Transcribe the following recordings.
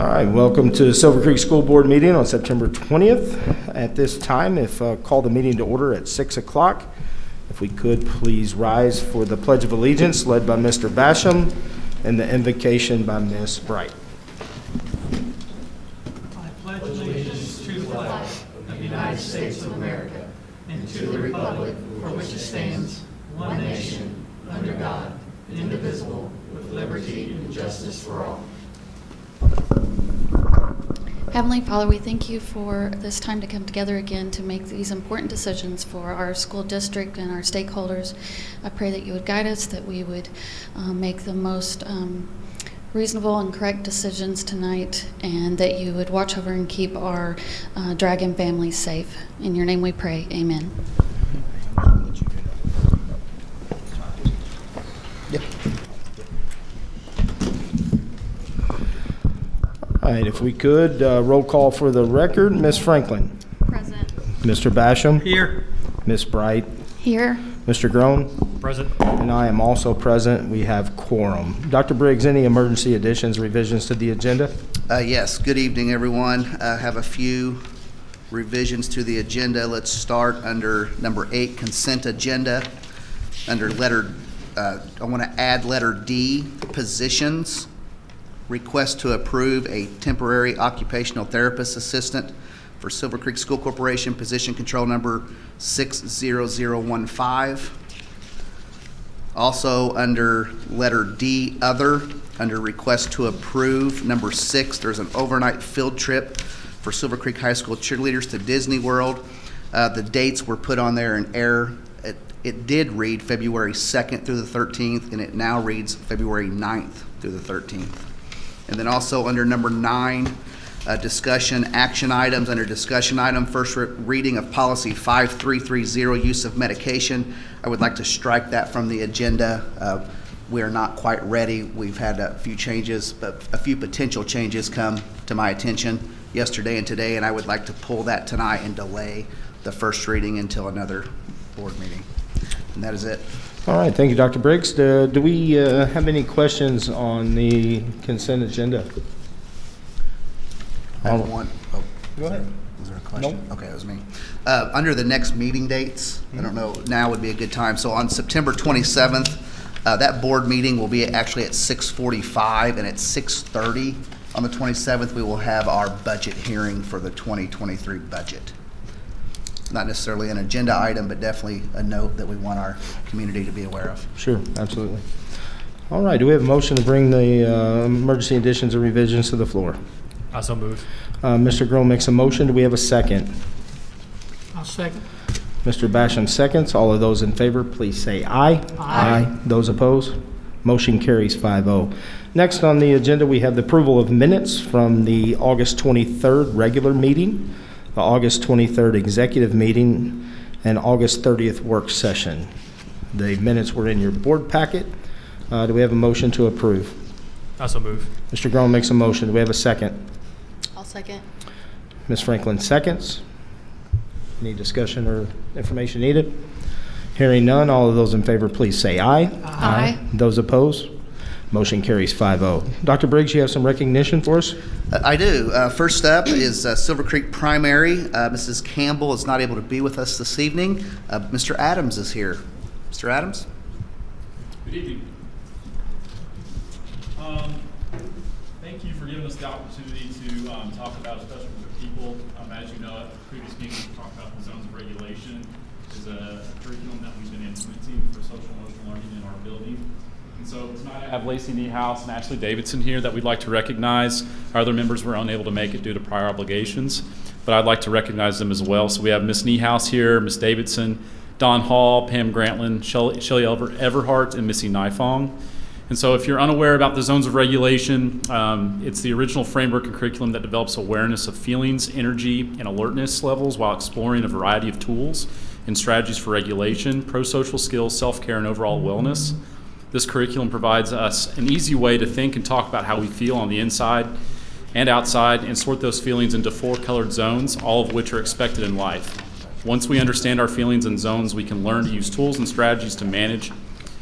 All right, welcome to Silver Creek School Board meeting on September 20th. At this time, call the meeting to order at 6 o'clock. If we could please rise for the Pledge of Allegiance led by Mr. Basham and the invocation by Ms. Bright. I pledge allegiance to the flag of the United States of America and to the republic for which it stands, one nation, under God, indivisible, with liberty and justice for all. Heavenly Father, we thank you for this time to come together again to make these important decisions for our school district and our stakeholders. I pray that you would guide us, that we would make the most reasonable and correct decisions tonight, and that you would watch over and keep our Dragon families safe. In your name we pray, amen. All right, if we could, roll call for the record. Ms. Franklin. Present. Mr. Basham. Here. Ms. Bright. Here. Mr. Groen. Present. And I am also present. We have quorum. Dr. Briggs, any emergency additions, revisions to the agenda? Yes, good evening, everyone. I have a few revisions to the agenda. Let's start under number 8, consent agenda. Under letter, I want to add letter D, positions. Request to approve a temporary occupational therapist assistant for Silver Creek School Corporation, position control number 60015. Also under letter D, other, under request to approve number 6, there's an overnight field trip for Silver Creek High School cheerleaders to Disney World. The dates were put on there in error. It did read February 2nd through the 13th, and it now reads February 9th through the 13th. And then also under number 9, discussion action items. Under discussion item, first reading of policy 5330, use of medication. I would like to strike that from the agenda. We are not quite ready. We've had a few changes, but a few potential changes come to my attention yesterday and today, and I would like to pull that tonight and delay the first reading until another board meeting. And that is it. All right, thank you, Dr. Briggs. Do we have any questions on the consent agenda? I have one. Oh, Go ahead. Was there a question? Nope. Okay, it was me. Under the next meeting dates, I don't know, now would be a good time. So on September 27th, that board meeting will be actually at 6:45, and at 6:30 on the 27th, we will have our budget hearing for the 2023 budget. Not necessarily an agenda item, but definitely a note that we want our community to be aware of. Sure, absolutely. All right, do we have a motion to bring the emergency additions or revisions to the floor? I so move. Mr. Groen makes a motion. Do we have a second? I'll second. Mr. Basham seconds. All of those in favor, please say aye. Aye. Those opposed? Motion carries 5-0. Next on the agenda, we have the approval of minutes from the August 23rd regular meeting, the August 23rd executive meeting, and August 30th work session. The minutes were in your board packet. Do we have a motion to approve? I so move. Mr. Groen makes a motion. Do we have a second? I'll second. Ms. Franklin seconds. Any discussion or information needed? Hearing none, all of those in favor, please say aye. Aye. Those opposed? Motion carries 5-0. Dr. Briggs, you have some recognition for us? I do. First up is Silver Creek Primary. Mrs. Campbell is not able to be with us this evening. Mr. Adams is here. Mr. Adams? Good evening. Thank you for giving us the opportunity to talk about a special group of people. As you know, at previous meetings, we talked about the zones of regulation. Is a curriculum that we've been implementing for social emotional learning in our building. And so tonight I have Lacey Niehaus and Ashley Davidson here that we'd like to recognize. Our other members were unable to make it due to prior obligations, but I'd like to recognize them as well. So we have Miss Niehaus here, Miss Davidson, Don Hall, Pam Grantland, Shelley Everhart, and Missy Nifong. And so if you're unaware about the zones of regulation, it's the original framework and curriculum that develops awareness of feelings, energy, and alertness levels while exploring a variety of tools and strategies for regulation, pro-social skills, self-care, and overall wellness. This curriculum provides us an easy way to think and talk about how we feel on the inside and outside and sort those feelings into 4 colored zones, all of which are expected in life. Once we understand our feelings and zones, we can learn to use tools and strategies to manage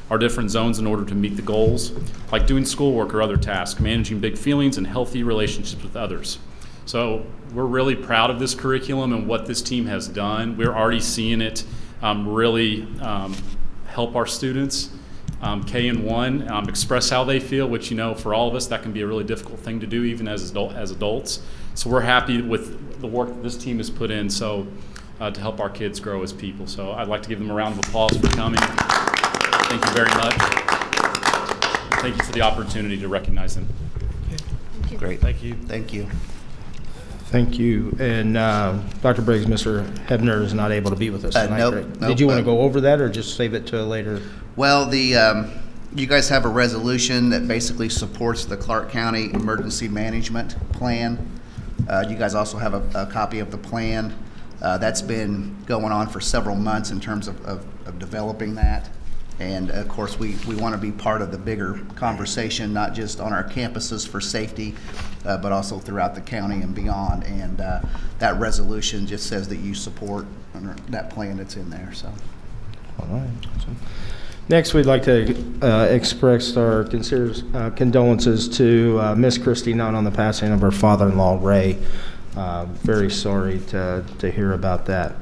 our different zones in order to meet the goals, like doing schoolwork or other tasks, managing big feelings, and healthy relationships with others. So we're really proud of this curriculum and what this team has done. We're already seeing it really help our students, K and 1, express how they feel, which, for all of us, that can be a really difficult thing to do even as adults. So we're happy with the work that this team has put in to help our kids grow as people. So I'd like to give them a round of applause for coming. Thank you very much. Thank you for the opportunity to recognize them. Great. Thank you. Thank you. Thank you. And Dr. Briggs, Mr. Hebner is not able to be with us tonight. Nope, correct? nope. Did you want to go over that or just save it to a later? Well, you guys have a resolution that basically supports the Clark County Emergency Management Plan. You guys also have a copy of the plan. That's been going on for several months in terms of developing that. And of course, we want to be part of the bigger conversation, not just on our campuses for safety, but also throughout the county and beyond. And that resolution just says that you support that plan that's in there. So, All right. Awesome. Next, we'd like to express our condolences to Miss Christy Nunn on the passing of her father-in-law, Ray. Very sorry to hear about that.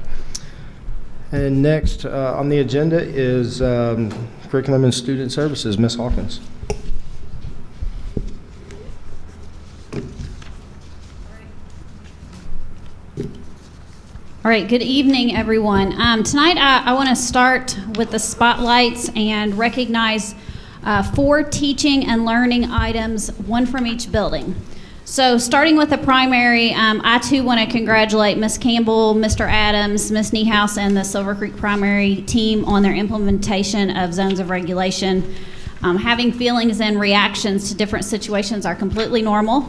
And next on the agenda is Curriculum and Student Services, Ms. Hawkins. All right, good evening, everyone. Tonight I want to start with the spotlights and recognize 4 teaching and learning items, one from each building. So starting with the primary, I too want to congratulate Ms. Campbell, Mr. Adams, Ms. Niehaus, and the Silver Creek primary team on their implementation of zones of regulation. Having feelings and reactions to different situations are completely normal,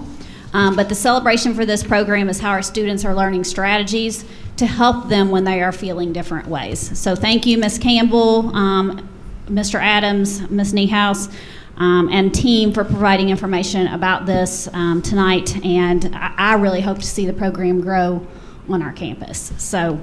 but the celebration for this program is how our students are learning strategies to help them when they are feeling different ways. So thank you, Ms. Campbell, Mr. Adams, Ms. Niehaus, and team for providing information about this tonight, and I really hope to see the program grow on our campus. So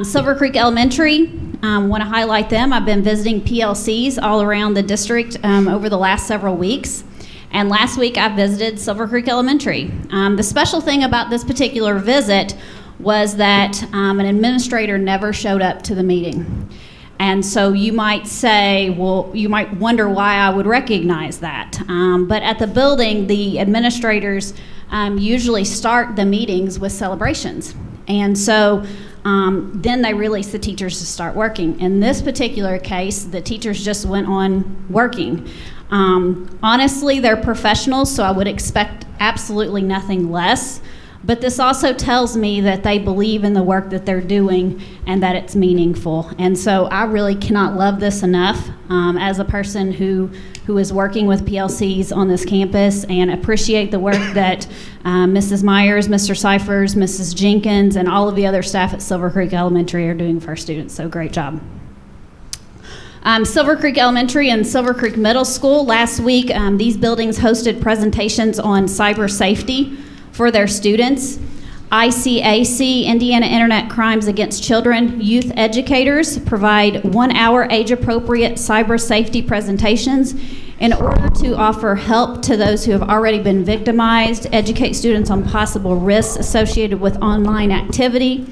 Silver Creek Elementary, want to highlight them. I've been visiting PLCs all around the district over the last several weeks, and last week I visited Silver Creek Elementary. The special thing about this particular visit was that an administrator never showed up to the meeting. And so you might say, well, you might wonder why I would recognize that. But at the building, the administrators usually start the meetings with celebrations. And so then they release the teachers to start working. In this particular case, the teachers just went on working. Honestly, they're professionals, so I would expect absolutely nothing less. But this also tells me that they believe in the work that they're doing and that it's meaningful. And so I really cannot love this enough as a person who is working with PLCs on this campus, and appreciate the work that Mrs. Myers, Mr. Cyphers, Mrs. Jenkins, and all of the other staff at Silver Creek Elementary are doing for our students. So great job. Silver Creek Elementary and Silver Creek Middle School, last week these buildings hosted presentations on cyber safety for their students. ICAC, Indiana Internet Crimes Against Children, youth educators provide 1-hour age-appropriate cyber safety presentations in order to offer help to those who have already been victimized, educate students on possible risks associated with online activity,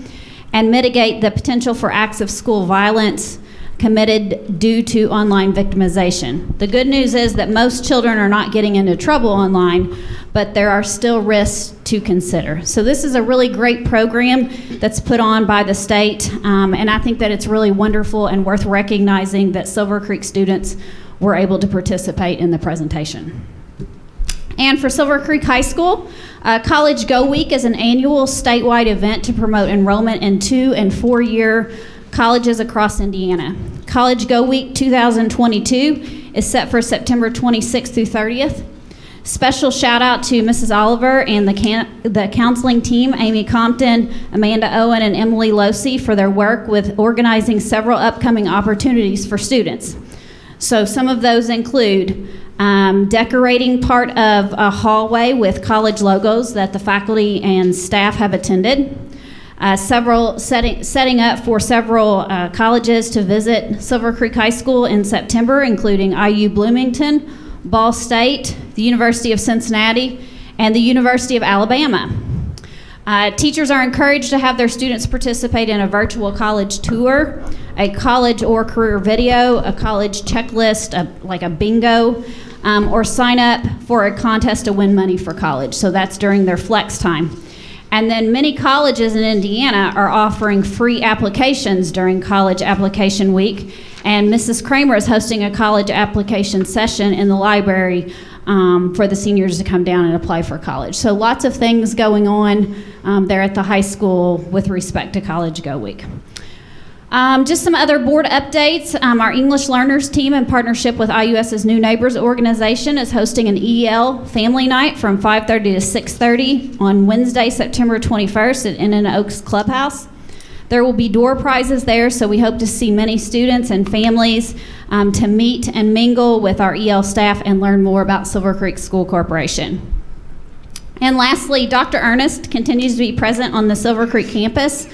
and mitigate the potential for acts of school violence committed due to online victimization. The good news is that most children are not getting into trouble online, but there are still risks to consider. So this is a really great program that's put on by the state, and I think that it's really wonderful and worth recognizing that Silver Creek students were able to participate in the presentation. And for Silver Creek High School, College Go Week is an annual statewide event to promote enrollment in 2- and 4-year colleges across Indiana. College Go Week 2022 is set for September 26th through 30th. Special shout out to Mrs. Oliver and the counseling team, Amy Compton, Amanda Owen, and Emily Losey, for their work with organizing several upcoming opportunities for students. So some of those include decorating part of a hallway with college logos that the faculty and staff have attended, setting up for several colleges to visit Silver Creek High School in September, including IU Bloomington, Ball State, the University of Cincinnati, and the University of Alabama. Teachers are encouraged to have their students participate in a virtual college tour, a college or career video, a college checklist, like a bingo, or sign up for a contest to win money for college. So that's during their flex time. And then many colleges in Indiana are offering free applications during College Application Week. And Mrs. Kramer is hosting a college application session in the library for the seniors to come down and apply for college. So lots of things going on there at the high school with respect to College Go Week. Just some other board updates. Our English Learners team, in partnership with IUS's New Neighbors organization, is hosting an EL family night from 5:30 to 6:30 on Wednesday, September 21st at Inn and Oaks Clubhouse. There will be door prizes there, so we hope to see many students and families to meet and mingle with our EL staff and learn more about Silver Creek School Corporation. And lastly, Dr. Ernest continues to be present on the Silver Creek campus.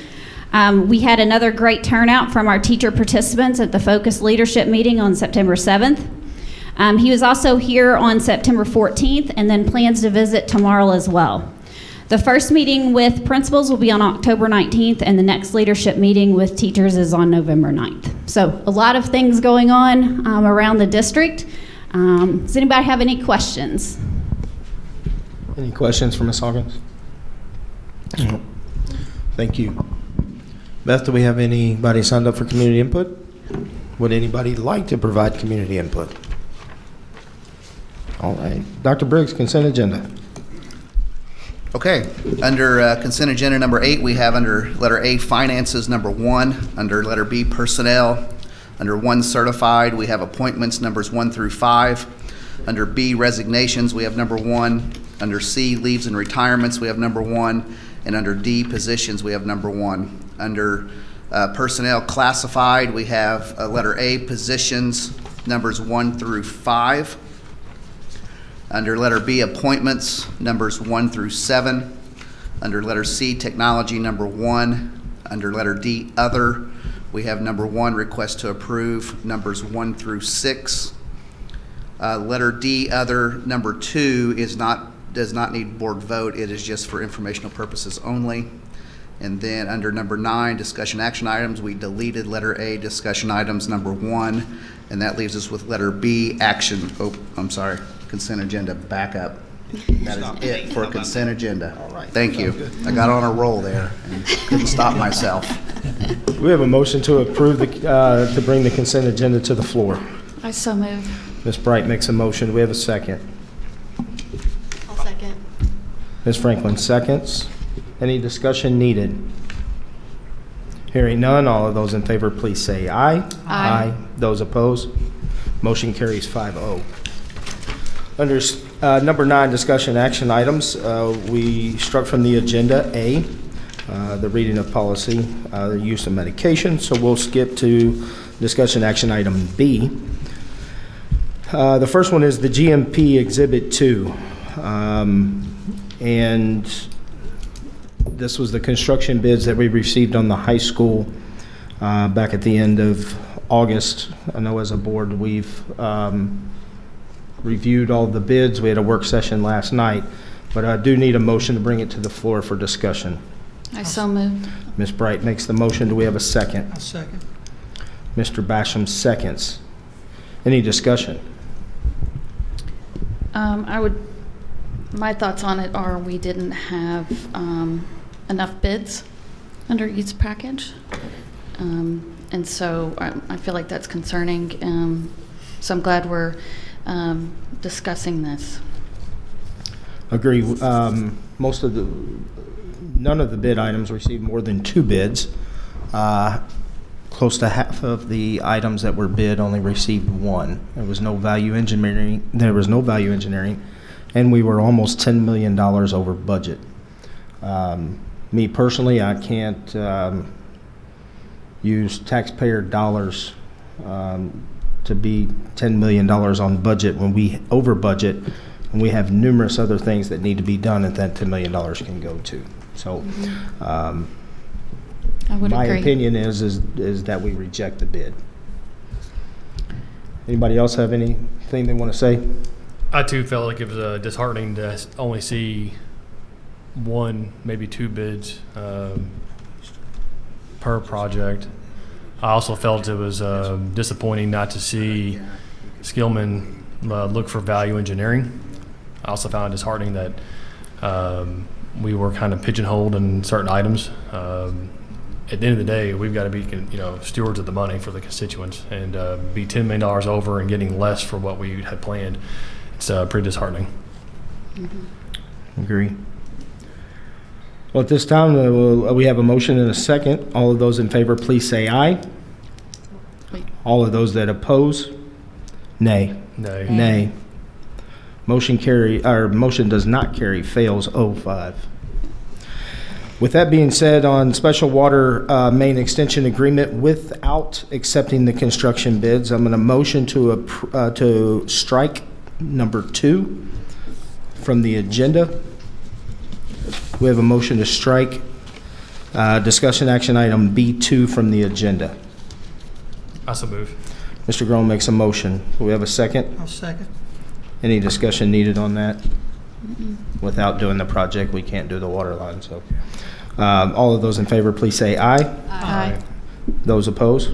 We had another great turnout from our teacher participants at the Focus Leadership meeting on September 7th. He was also here on September 14th and then plans to visit tomorrow as well. The first meeting with principals will be on October 19th, and the next leadership meeting with teachers is on November 9th. So a lot of things going on around the district. Does anybody have any questions? Any questions for Ms. Hawkins? No. Thank you. Beth, do we have anybody signed up for community input? Would anybody like to provide community input? All right. Dr. Briggs, consent agenda. Okay, under consent agenda number 8, we have under letter A, finances, number 1. Under letter B, personnel. Under 1, certified, we have appointments, numbers 1 through 5. Under B, resignations, we have number 1. Under C, leaves and retirements, we have number 1. And under D, positions, we have number 1. Under personnel classified, we have letter A, positions, numbers 1 through 5. Under letter B, appointments, numbers 1 through 7. Under letter C, technology, number 1. Under letter D, other, we have number 1, request to approve, numbers 1 through 6. Letter D, other, number 2 does not need board vote. It is just for informational purposes only. And then under number 9, discussion action items, we deleted letter A, discussion items number 1, and that leaves us with letter B, action, consent agenda backup. That is it for consent agenda. All right. Thank you. Sounds good. I got on a roll there and couldn't stop myself. We have a motion to approve to bring the consent agenda to the floor. I so move. Ms. Bright makes a motion. Do we have a second? I'll second. Ms. Franklin seconds. Any discussion needed? Hearing none, all of those in favor, please say aye. Aye. Those opposed? Motion carries 5-0. Under number 9, discussion action items, we struck from the agenda A, the reading of policy, the use of medication. So we'll skip to discussion action item B. The first one is the GMP Exhibit 2. And this was the construction bids that we received on the high school back at the end of August. I know as a board we've reviewed all the bids. We had a work session last night, but I do need a motion to bring it to the floor for discussion. I so move. Ms. Bright makes the motion. Do we have a second? I'll second. Mr. Basham seconds. Any discussion? My thoughts on it are we didn't have enough bids under each package. And so I feel like that's concerning. So I'm glad we're discussing this. Agree. None of the bid items received more than 2 bids. Close to half of the items that were bid only received 1. There was no value engineering. And we were almost $10 million over budget. Me personally, I can't use taxpayer dollars to be $10 million on budget when we over budget, and we have numerous other things that need to be done that $10 million can go to. So I would My agree. opinion is that we reject the bid. Anybody else have anything they want to say? I too felt like it was disheartening to only see one, maybe two bids per project. I also felt it was disappointing not to see Skillman look for value engineering. I also found it disheartening that we were kind of pigeonholed in certain items. At the end of the day, we've got to be, stewards of the money for the constituents, and be $10 million over and getting less for what we had planned. It's pretty disheartening. Agree. Well, at this time, we have a motion and a second. All of those in favor, please say aye. Wait. All of those that oppose, nay. No. Nay. Motion does not carry, fails 0-5. With that being said, on special water main extension agreement without accepting the construction bids, I'm going to motion to strike number 2 from the agenda. We have a motion to strike discussion action item B2 from the agenda. I so move. Mr. Groen makes a motion. Do we have a second? I'll second. Any discussion needed on that? Without doing the project, we can't do the water line, so. All of those in favor, please say aye. Aye. Those opposed?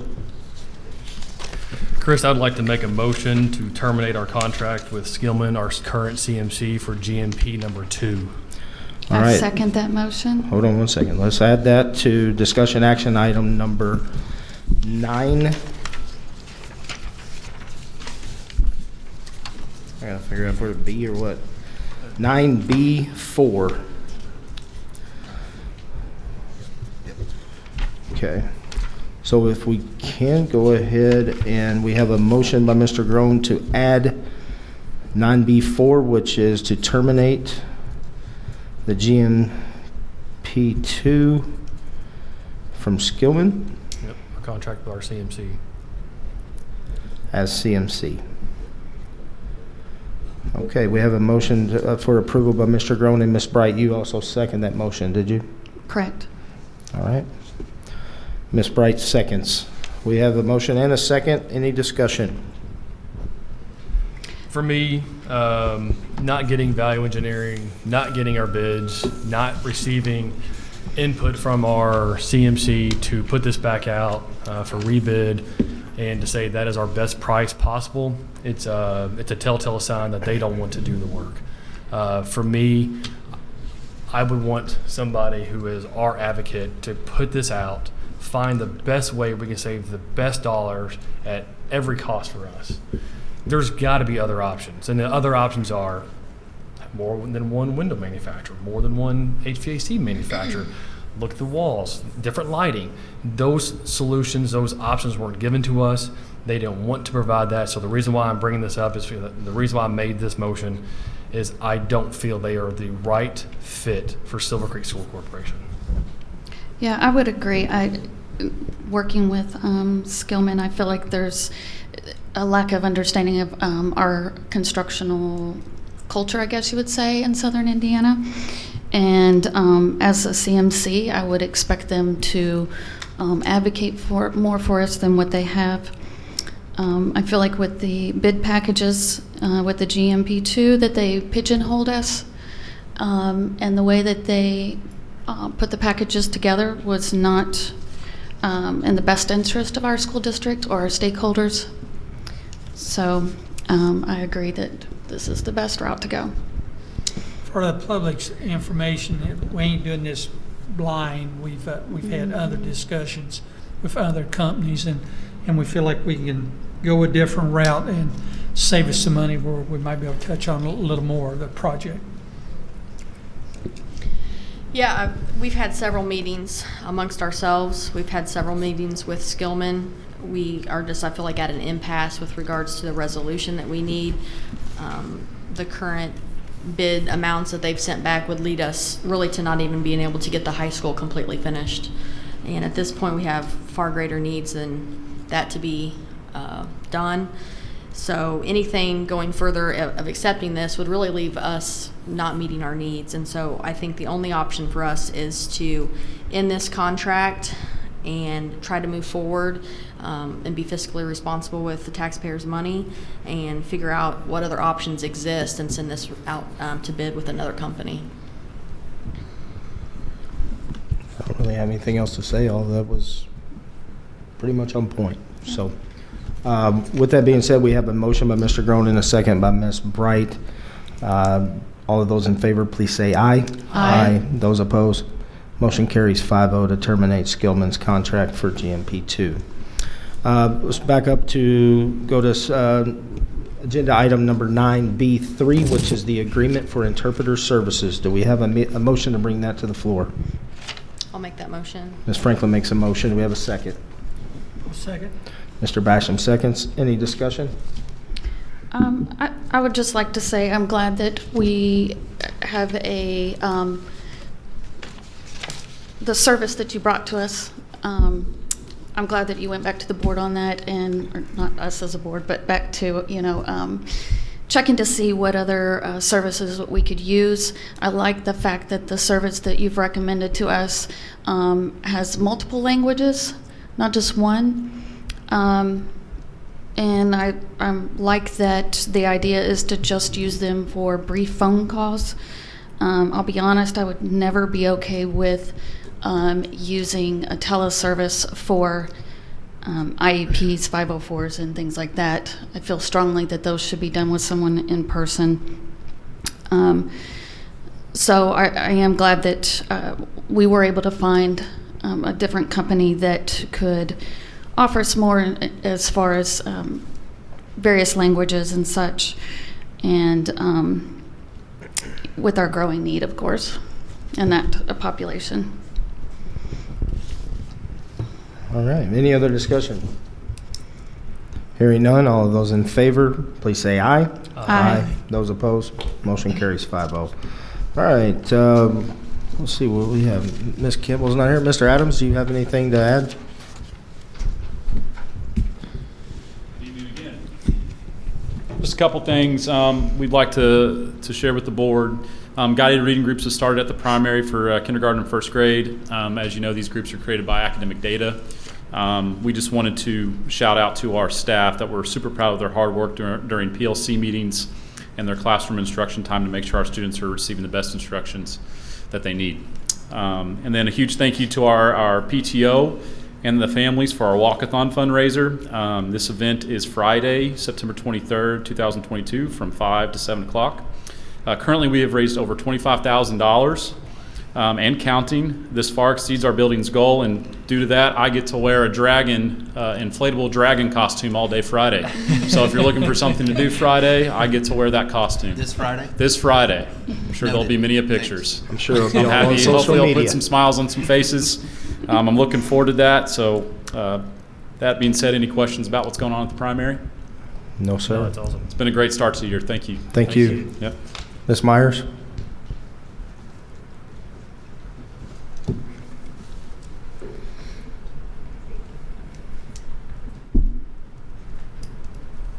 Chris, I'd like to make a motion to terminate our contract with Skillman, our current CMC, for GMP number 2. All I right. second that motion. Hold on one second. Let's add that to discussion action item number 9. I gotta figure out if we're B or what. 9B4. Okay. So if we can go ahead and we have a motion by Mr. Groen to add 9B4, which is to terminate the GMP2 from Skillman Yep, our contract with our CMC. as CMC. Okay, we have a motion for approval by Mr. Groen, and Ms. Bright, you also second that motion, did you? Correct. All right. Ms. Bright seconds. We have a motion and a second. Any discussion? For me, not getting value engineering, not getting our bids, not receiving input from our CMC to put this back out for rebid, and to say that is our best price possible, it's a telltale sign that they don't want to do the work. For me, I would want somebody who is our advocate to put this out, find the best way we can save the best dollars at every cost for us. There's got to be other options, and the other options are more than one window manufacturer, more than one HVAC manufacturer. Look at the walls, different lighting. Those solutions, those options weren't given to us. They didn't want to provide that. So the reason why I'm bringing this up is the reason why I made this motion is I don't feel they are the right fit for Silver Creek School Corporation. Yeah, I would agree. Working with Skillman, I feel like there's a lack of understanding of our constructional culture, I guess you would say, in Southern Indiana. And as a CMC, I would expect them to advocate more for us than what they have. I feel like with the bid packages, with the GMP2, that they pigeonholed us, and the way that they put the packages together was not in the best interest of our school district or our stakeholders. So I agree that this is the best route to go. For the public's information, we ain't doing this blind. We've had other discussions with other companies, and we feel like we can go a different route and save us some money where we might be able to touch on a little more of the project. Yeah, we've had several meetings amongst ourselves. We've had several meetings with Skillman. We are just, I feel like, at an impasse with regards to the resolution that we need. The current bid amounts that they've sent back would lead us really to not even being able to get the high school completely finished. And at this point, we have far greater needs than that to be done. So anything going further of accepting this would really leave us not meeting our needs. And so I think the only option for us is to end this contract and try to move forward and be fiscally responsible with the taxpayers' money and figure out what other options exist and send this out to bid with another company. I don't really have anything else to say. All that was pretty much on point. So, with that being said, we have a motion by Mr. Groen and a second by Ms. Bright. All of those in favor, please say aye. Aye. Those opposed, motion carries 5-0 to terminate Skillman's contract for GMP2. Let's back up to go to agenda item number 9B3, which is the agreement for interpreter services. Do we have a motion to bring that to the floor? I'll make that motion. Ms. Franklin makes a motion. Do we have a second? Second. Mr. Basham seconds. Any discussion? I would just like to say I'm glad that we have the service that you brought to us. I'm glad that you went back to the board on that, and or not us as a board, but back to checking to see what other services that we could use. I like the fact that the service that you've recommended to us has multiple languages, not just one. And I like that the idea is to just use them for brief phone calls. I'll be honest, I would never be okay with using a teleservice for IEPs, 504s, and things like that. I feel strongly that those should be done with someone in person. So I am glad that we were able to find a different company that could offer us more as far as various languages and such, and with our growing need, of course, and that population. All right. Any other discussion? Hearing none, all of those in favor, please say aye. Aye. Those opposed, motion carries 5-0. All right. Let's see what we have. Ms. Kimball's not here. Mr. Adams, do you have anything to add? Just a couple things we'd like to share with the board. Guided reading groups have started at the primary for kindergarten and first grade. As you know, these groups are created by Academic Data. We just wanted to shout out to our staff that we're super proud of their hard work during PLC meetings and their classroom instruction time to make sure our students are receiving the best instructions that they need. And then a huge thank you to our PTO and the families for our Walkathon fundraiser. This event is Friday, September 23rd, 2022 from 5 to 7 o'clock. Currently, we have raised over $25,000 and counting. This far exceeds our building's goal, and due to that, I get to wear a inflatable dragon costume all day Friday. So if you're looking for something to do Friday, I get to wear that costume. This Friday? This Friday. I'm sure there'll be many pictures. I'm sure it'll be I'm on happy. social Hopefully, I'll media. put some smiles on some faces. I'm looking forward to that. So that being said, any questions about what's going on at the primary? No, sir. No, that's awesome. It's been a great start to the year. Thank you. Thank you. Yep. Ms. Myers?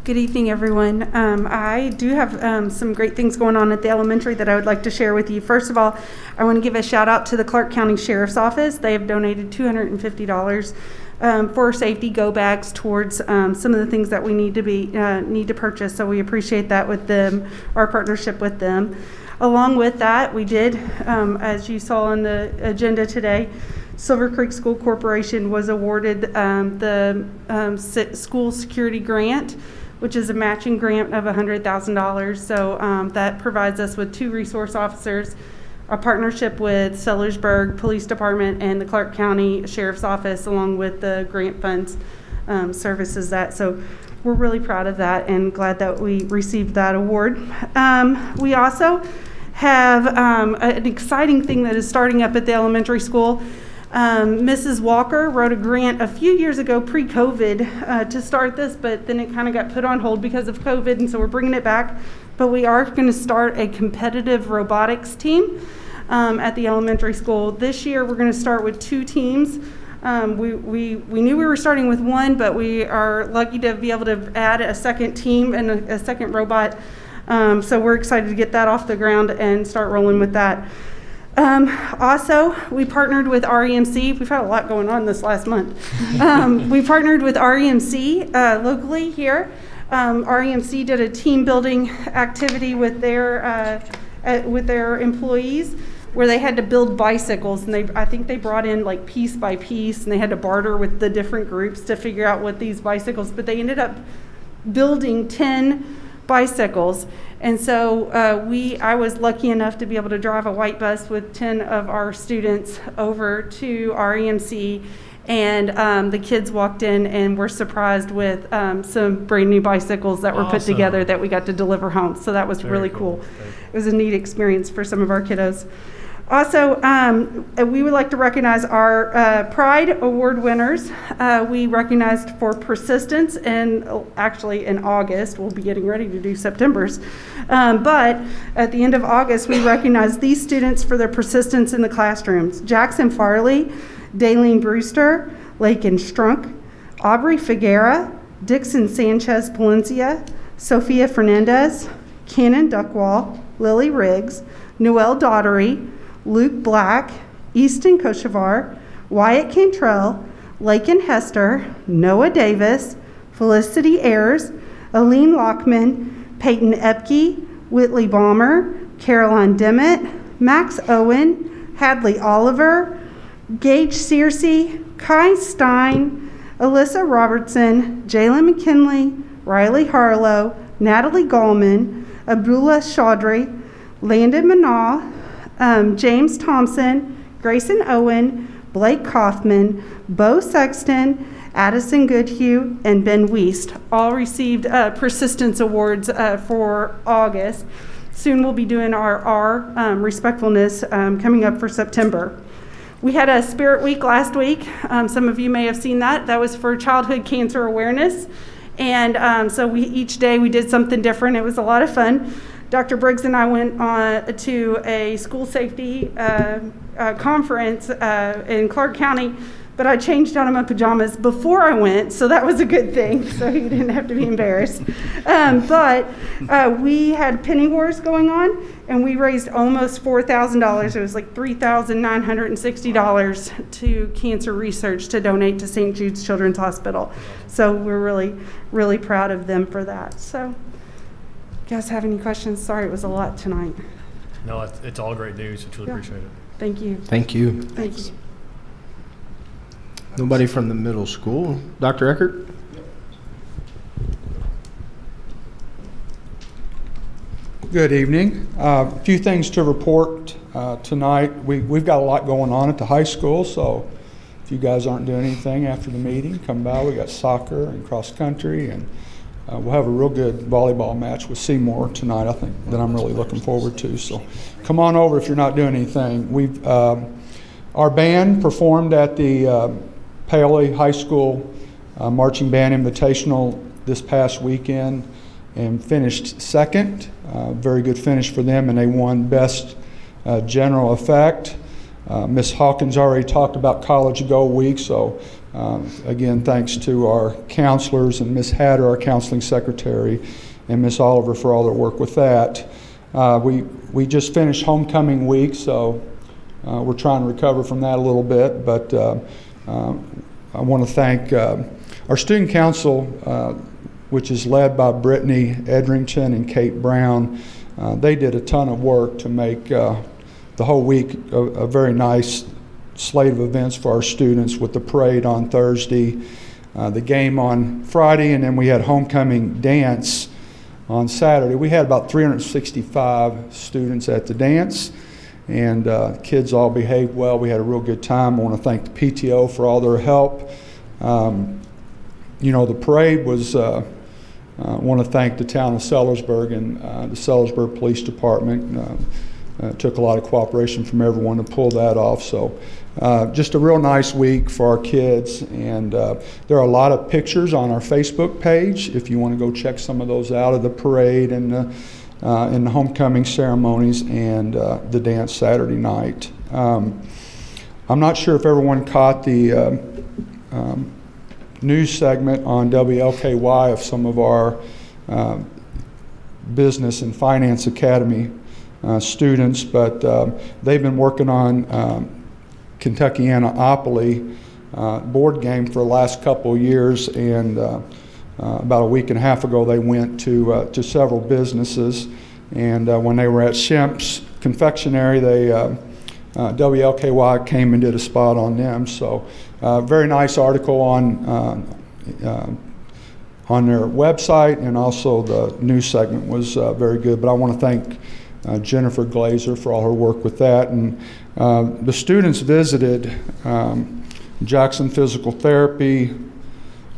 Good evening, everyone. I do have some great things going on at the elementary that I would like to share with you. First of all, I want to give a shout out to the Clark County Sheriff's Office. They have donated $250 for safety go bags towards some of the things that we need to purchase. So we appreciate that with them, our partnership with them. Along with that, we did, as you saw on the agenda today, Silver Creek School Corporation was awarded the school security grant, which is a matching grant of $100,000. So that provides us with 2 resource officers, a partnership with Sellersburg Police Department and the Clark County Sheriff's Office, along with the grant funds services that. So we're really proud of that and glad that we received that award. We also have an exciting thing that is starting up at the elementary school. Mrs. Walker wrote a grant a few years ago pre-COVID to start this, but then it kind of got put on hold because of COVID, and so we're bringing it back. But we are going to start a competitive robotics team at the elementary school. This year we're going to start with 2 teams. We knew we were starting with 1, but we are lucky to be able to add a second team and a second robot. So we're excited to get that off the ground and start rolling with that. Also, we partnered with REMC. We've had a lot going on this last month. We partnered with REMC locally here. REMC did a team building activity with their employees where they had to build bicycles, and I think they brought in like piece by piece, and they had to barter with the different groups to figure out what these bicycles, but they ended up building 10 bicycles. And so I was lucky enough to be able to drive a white bus with 10 of our students over to REMC, and the kids walked in and were surprised with some brand new bicycles that were put Awesome. together that we got to deliver home. So that was Very really cool. cool. It was a neat experience for some of our kiddos. Also, we would like to recognize our Pride Award winners. We recognized for persistence, and actually in August, we'll be getting ready to do September's. But at the end of August, we recognized these students for their persistence in the classrooms. Jackson Farley, Daleen Brewster, Lakin Strunk, Aubrey Figuera, Dixon Sanchez Palencia, Sophia Fernandez, Cannon Duckwall, Lily Riggs, Noelle Daughtery, Luke Black, Easton Kochevar, Wyatt Cantrell, Lakin Hester, Noah Davis, Felicity Ayers, Aline Lockman, Peyton Epke, Whitley Balmer, Caroline Dimmitt, Max Owen, Hadley Oliver, Gage Searcy, Kai Stein, Alyssa Robertson, Jalen McKinley, Riley Harlow, Natalie Gallman, Abdullah Chaudhry, Landon Manaw, James Thompson, Grayson Owen, Blake Kaufman, Bo Sexton, Addison Goodhue, and Ben Wiest all received persistence awards for August. Soon we'll be doing our respectfulness coming up for September. We had a Spirit Week last week. Some of you may have seen that. That was for childhood cancer awareness. And so each day we did something different. It was a lot of fun. Dr. Briggs and I went to a school safety conference in Clark County, but I changed out of my pajamas before I went, so that was a good thing, so he didn't have to be embarrassed. But we had penny wars going on, and we raised almost $4,000. It was like $3,960 to cancer research to donate to St. Jude's Children's Hospital. So we're really, really proud of them for that. So, you guys have any questions? Sorry, it was a lot tonight. No, it's all great news. I truly Yeah. appreciate it. Thank you. Thank you. Thank you. Nobody from the middle school. Dr. Eckert? Good evening. A few things to report tonight. We've got a lot going on at the high school, so if you guys aren't doing anything after the meeting, come by. We got soccer and cross country, and we'll have a real good volleyball match with Seymour tonight, I think, that I'm really looking forward to. So come on over if you're not doing anything. Our band performed at the Paoli High School Marching Band Invitational this past weekend and finished second. Very good finish for them, and they won Best General Effect. Ms. Hawkins already talked about College Go Week, so again, thanks to our counselors and Ms. Hatter, our counseling secretary, and Ms. Oliver for all their work with that. We just finished homecoming week, so we're trying to recover from that a little bit, but I want to thank our student council, which is led by Brittany Edrington and Kate Brown. They did a ton of work to make the whole week a very nice slate of events for our students, with the parade on Thursday, the game on Friday, and then we had homecoming dance on Saturday. We had about 365 students at the dance, and kids all behaved well. We had a real good time. I want to thank the PTO for all their help. The parade was, I want to thank the town of Sellersburg and the Sellersburg Police Department. Took a lot of cooperation from everyone to pull that off. So just a real nice week for our kids. And there are a lot of pictures on our Facebook page if you want to go check some of those out of the parade and the homecoming ceremonies and the dance Saturday night. I'm not sure if everyone caught the news segment on WLKY of some of our Business and Finance Academy students, but they've been working on Kentuckianaopoly board game for the last couple of years, and about a week and a half ago they went to several businesses, and when they were at Shemp's Confectionery, they WLKY came and did a spot on them. So very nice article on their website, and also the news segment was very good. But I want to thank Jennifer Glazer for all her work with that. And the students visited Jackson Physical Therapy,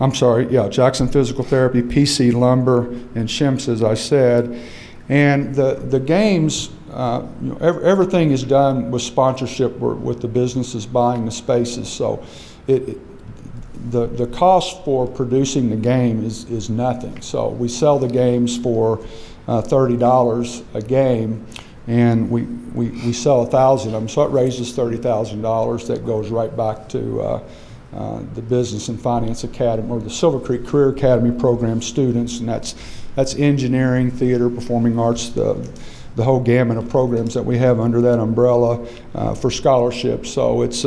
PC Lumber, and Shemp's, as I said. And the games, everything is done with sponsorship with the businesses buying the spaces. So the cost for producing the game is nothing. So we sell the games for $30 a game, and we sell 1,000 of them. So it raises $30,000 that goes right back to the Business and Finance Academy, or the Silver Creek Career Academy program students, and that's engineering, theater, performing arts, the whole gamut of programs that we have under that umbrella for scholarships. So it's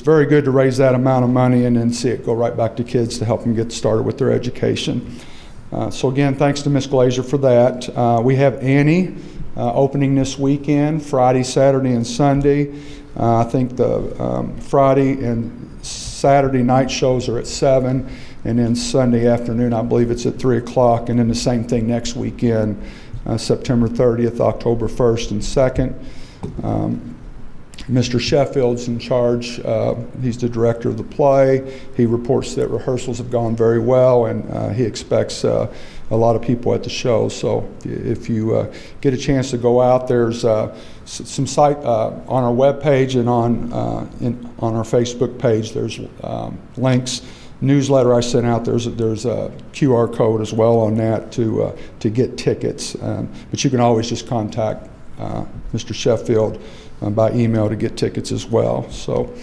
very good to raise that amount of money and then see it go right back to kids to help them get started with their education. So again, thanks to Ms. Glazer for that. We have Annie opening this weekend, Friday, Saturday, and Sunday. I think the Friday and Saturday night shows are at 7, and then Sunday afternoon, I believe it's at 3 o'clock, and then the same thing next weekend, September 30th, October 1st and 2nd. Mr. Sheffield's in charge. He's the director of the play. He reports that rehearsals have gone very well, and he expects a lot of people at the show. So if you get a chance to go out, there's some site on our webpage and on our Facebook page. There's links. Newsletter I sent out. There's a QR code as well on that to get tickets. But you can always just contact Mr. Sheffield by email to get tickets as well. So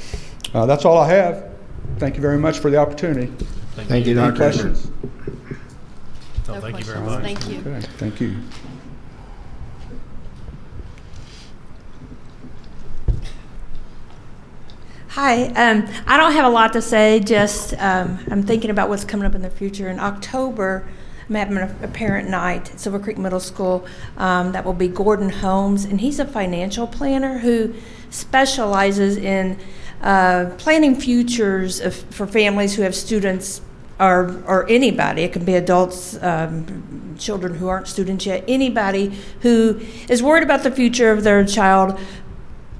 that's all I have. Thank you very much for the opportunity. Thank you, Any Dr. questions? No, thank you very much. Thank you. Okay, thank you. Hi, I don't have a lot to say, just I'm thinking about what's coming up in the future. In October, I'm having a parent night at Silver Creek Middle School. That will be Gordon Holmes, and he's a financial planner who specializes in planning futures for families who have students or anybody. It can be adults, children who aren't students yet, anybody who is worried about the future of their child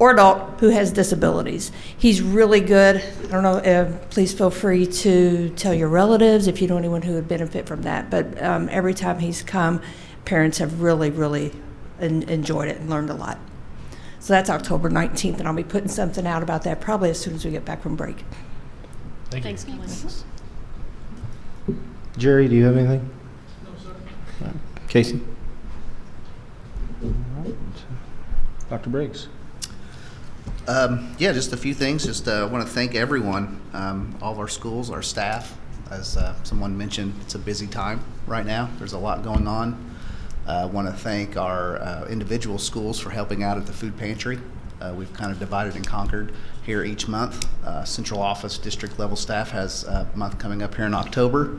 or adult who has disabilities. He's really good. I don't know, please feel free to tell your relatives if you know anyone who would benefit from that. But every time he's come, parents have really, really enjoyed it and learned a lot. So that's October 19th, and I'll be putting something out about that probably as soon as we get back from break. Thank you. Thanks, Kelly. Jerry, do you have anything? No, sir. Casey? All right. Dr. Briggs? Yeah, just a few things. Just want to thank everyone, all of our schools, our staff. As someone mentioned, it's a busy time right now. There's a lot going on. I want to thank our individual schools for helping out at the food pantry. We've kind of divided and conquered here each month. Central office district level staff has a month coming up here in October.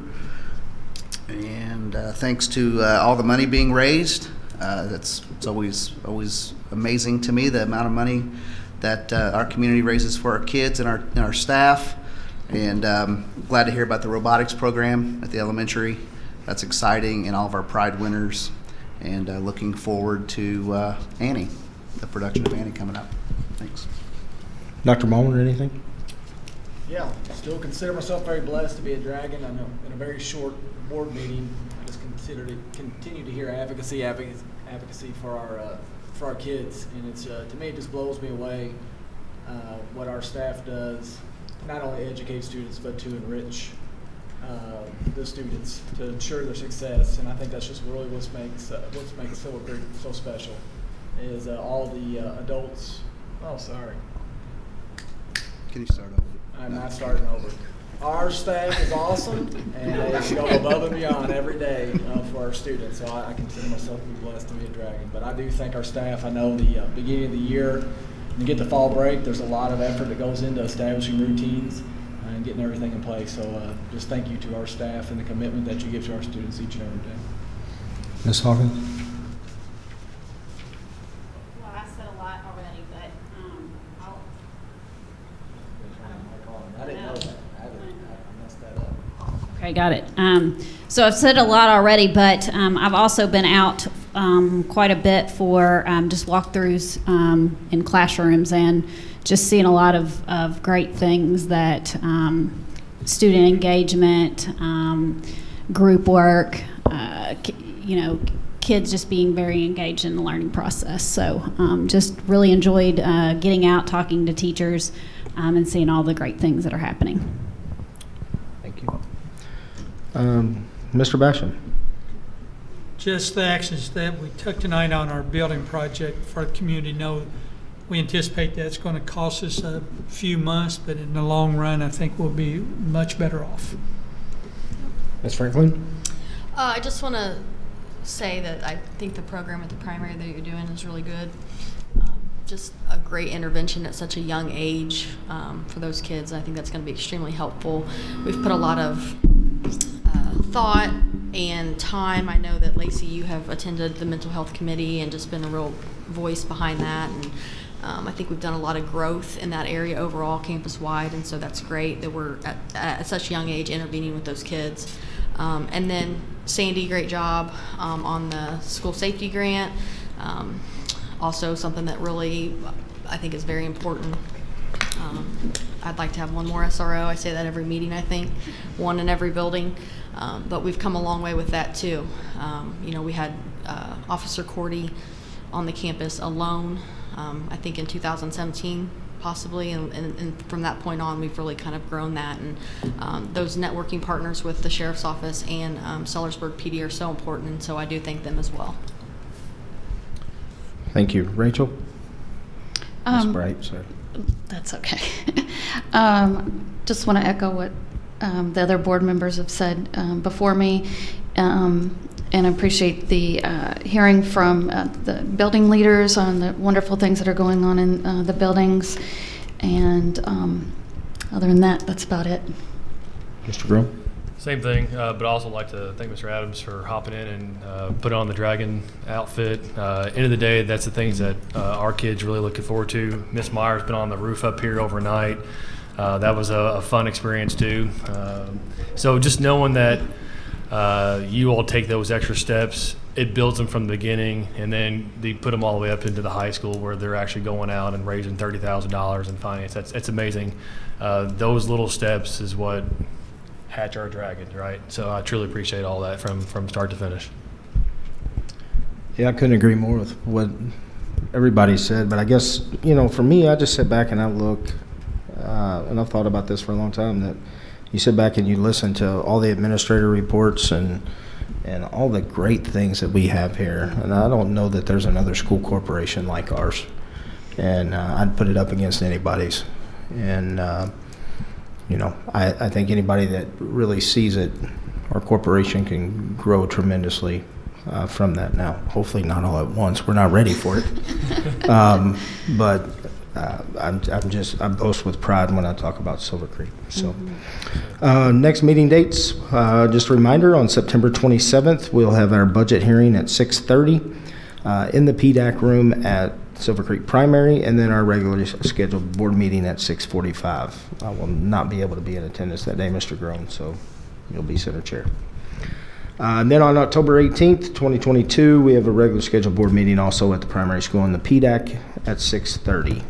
And thanks to all the money being raised. It's always amazing to me, the amount of money that our community raises for our kids and our staff. And glad to hear about the robotics program at the elementary. That's exciting, and all of our Pride winners. And looking forward to Annie, the production of Annie coming up. Thanks. Dr. Mullen, anything? Yeah, still consider myself very blessed to be a Dragon. I know in a very short board meeting, I just continue to hear advocacy for our kids, and it's to me it just blows me away what our staff does, not only educate students but to enrich the students to ensure their success. And I think that's just really what makes Silver Creek so special is all the adults. Oh, sorry. Can you start over? I'm not starting over. Our staff is awesome, and they go above and beyond every day for our students. So I consider myself to be blessed to be a Dragon. But I do thank our staff. I know the beginning of the year, when you get the fall break, there's a lot of effort that goes into establishing routines and getting everything in place. So just thank you to our staff and the commitment that you give to our students each and every day. Ms. Hawkins? Well, I said a lot already, but I'll. I didn't know that. I messed that up. Okay, got it. So I've said a lot already, but I've also been out quite a bit for just walkthroughs in classrooms and just seeing a lot of great things that student engagement, group work, kids just being very engaged in the learning process. So just really enjoyed getting out, talking to teachers, and seeing all the great things that are happening. Thank you. Mr. Basham? Just the actions that we took tonight on our building project for the community. No, we anticipate that's going to cost us a few months, but in the long run, I think we'll be much better off. Ms. Franklin? I just want to say that I think the program at the primary that you're doing is really good. Just a great intervention at such a young age for those kids. I think that's going to be extremely helpful. We've put a lot of thought and time. I know that Lacey, you have attended the mental health committee and just been a real voice behind that. And I think we've done a lot of growth in that area overall, campus-wide, and so that's great that we're at such a young age intervening with those kids. And then Sandy, great job on the school safety grant. Also something that really I think is very important. I'd like to have one more SRO. I say that every meeting, I think, one in every building. But we've come a long way with that too. We had Officer Cordy on the campus alone, I think in 2017 possibly, and from that point on we've really kind of grown that, and those networking partners with the Sheriff's Office and Sellersburg PD are so important, and so I do thank them as well. Thank you. Rachel? Ms. Bright, sorry. That's okay. Just want to echo what the other board members have said before me, and appreciate the hearing from the building leaders on the wonderful things that are going on in the buildings. And other than that, that's about it. Mr. Grill? Same thing, but I also like to thank Mr. Adams for hopping in and putting on the Dragon outfit. End of the day, that's the things that our kids really looking forward to. Miss Meyer's been on the roof up here overnight. That was a fun experience too. So just knowing that you all take those extra steps, it builds them from the beginning, and then they put them all the way up into the high school where they're actually going out and raising $30,000 in finance. That's amazing. Those little steps is what hatch our dragons, right? So I truly appreciate all that from start to finish. Yeah, I couldn't agree more with what everybody said, but I guess, for me, I just sit back and I look, and I've thought about this for a long time, that you sit back and you listen to all the administrator reports and all the great things that we have here. And I don't know that there's another school corporation like ours. And I'd put it up against anybody's. And, I think anybody that really sees it, our corporation can grow tremendously from that. Now, hopefully not all at once. We're not ready for it. But I boast with pride when I talk about Silver Creek. So, next meeting dates, just a reminder, on September 27th, we'll have our budget hearing at 6:30 in the PDAC room at Silver Creek Primary, and then our regularly scheduled board meeting at 6:45. I will not be able to be in attendance that day, Mr. Groen, so you'll be center chair. And then on October 18th, 2022, we have a regular scheduled board meeting also at the primary school in the PDAC at 6:30.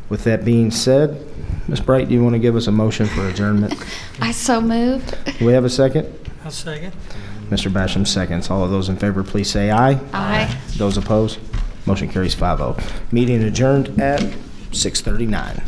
With that being said, Ms. Bright, do you want to give us a motion for adjournment? I so moved. Do we have a second? I'll second. Mr. Basham seconds. All of those in favor, please say aye. Aye. Those opposed? Motion carries 5-0. Meeting adjourned at 6:39.